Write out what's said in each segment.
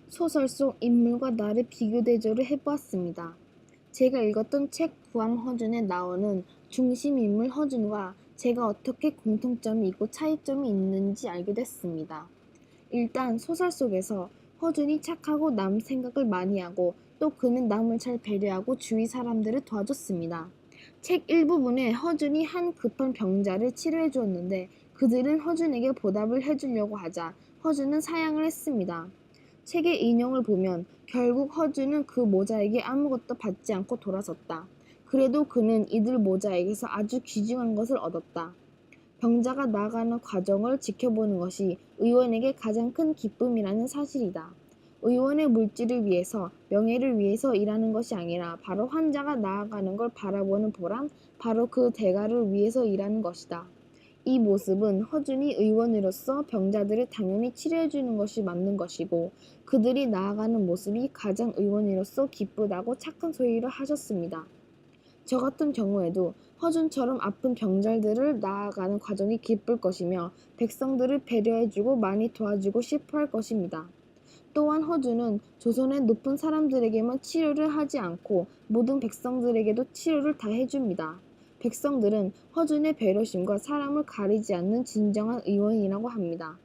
소설 속 인물과 나를 비교대조를 해보았습니다. 제가 읽었던 책 구암 허준에 나오는 중심 인물 허준과 제가 어떻게 공통점이 있고 차이점이 있는지 알게 됐습니다. 일단 소설 속에서 허준이 착하고 남 생각을 많이 하고 또 그는 남을 잘 배려하고 주위 사람들을 도와줬습니다. 책 일부분에 허준이 한 급한 병자를 치료해 주었는데 그들은 허준에게 보답을 해주려고 하자 허준은 사양을 했습니다. 책의 인용을 보면 결국 허준은 그 모자에게 아무것도 받지 않고 돌아섰다. 그래도 그는 이들 모자에게서 아주 귀중한 것을 얻었다. 병자가 나아가는 과정을 지켜보는 것이 의원에게 가장 큰 기쁨이라는 사실이다. 의원의 물질을 위해서, 명예를 위해서 일하는 것이 아니라 바로 환자가 나아가는 걸 바라보는 보람, 바로 그 대가를 위해서 일하는 것이다. 이 모습은 허준이 의원으로서 병자들을 당연히 치료해주는 것이 맞는 것이고 그들이 나아가는 모습이 가장 의원으로서 기쁘다고 착한 소리를 하셨습니다. 저 같은 경우에도 허준처럼 아픈 병자들을 나아가는 과정이 기쁠 것이며 백성들을 배려해주고 많이 도와주고 싶어 할 것입니다. 또한 허준은 조선의 높은 사람들에게만 치료를 하지 않고 모든 백성들에게도 치료를 다 해줍니다. 백성들은 허준의 배려심과 사람을 가리지 않는 진정한 의원이라고 합니다.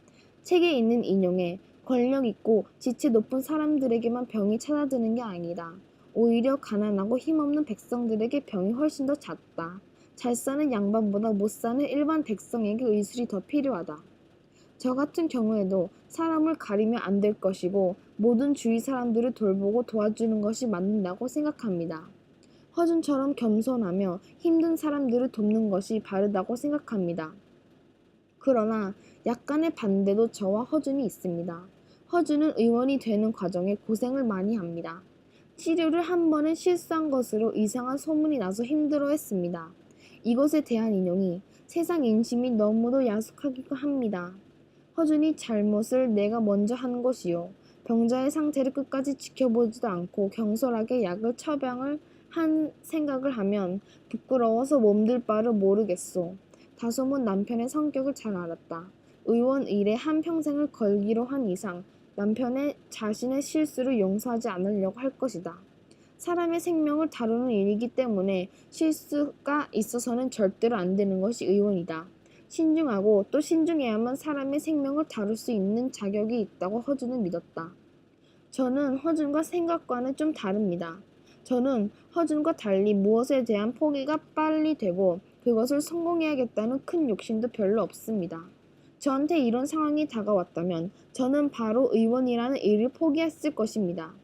책에 있는 인용에 권력 있고 지체 높은 사람들에게만 병이 찾아드는 게 아니다. 오히려 가난하고 힘없는 백성들에게 병이 훨씬 더 잦다. 잘 사는 양반보다 못 사는 일반 백성에게 의술이 더 필요하다. 저 같은 경우에도 사람을 가리면 안 될 것이고 모든 주위 사람들을 돌보고 도와주는 것이 맞는다고 생각합니다. 허준처럼 겸손하며 힘든 사람들을 돕는 것이 바르다고 생각합니다. 그러나 약간의 반대도 저와 허준이 있습니다. 허준은 의원이 되는 과정에 고생을 많이 합니다. 치료를 한 번은 실수한 것으로 이상한 소문이 나서 힘들어했습니다. 이것에 대한 인용이 세상 인심이 너무도 야속하기도 합니다. 허준이 잘못을 내가 먼저 한 것이요. 병자의 상태를 끝까지 지켜보지도 않고 경솔하게 약을 처방을 한 생각을 하면 부끄러워서 몸둘 바를 모르겠소. 다솜은 남편의 성격을 잘 알았다. 의원 일에 한평생을 걸기로 한 이상 남편의 자신의 실수를 용서하지 않으려고 할 것이다. 사람의 생명을 다루는 일이기 때문에 실수가 있어서는 절대로 안 되는 것이 의원이다. 신중하고 또 신중해야만 사람의 생명을 다룰 수 있는 자격이 있다고 허준은 믿었다. 저는 허준과 생각과는 좀 다릅니다. 저는 허준과 달리 무엇에 대한 포기가 빨리 되고 그것을 성공해야겠다는 큰 욕심도 별로 없습니다. 저한테 이런 상황이 다가왔다면 저는 바로 의원이라는 일을 포기했을 것입니다.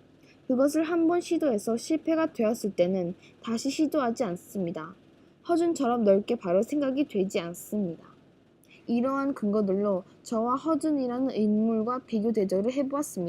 그것을 한번 시도해서 실패가 되었을 때는 다시 시도하지 않습니다. 허준처럼 넓게 바로 생각이 되지 않습니다. 이러한 근거들로 저와 허준이라는 인물과 비교 대조를 해보았습니다.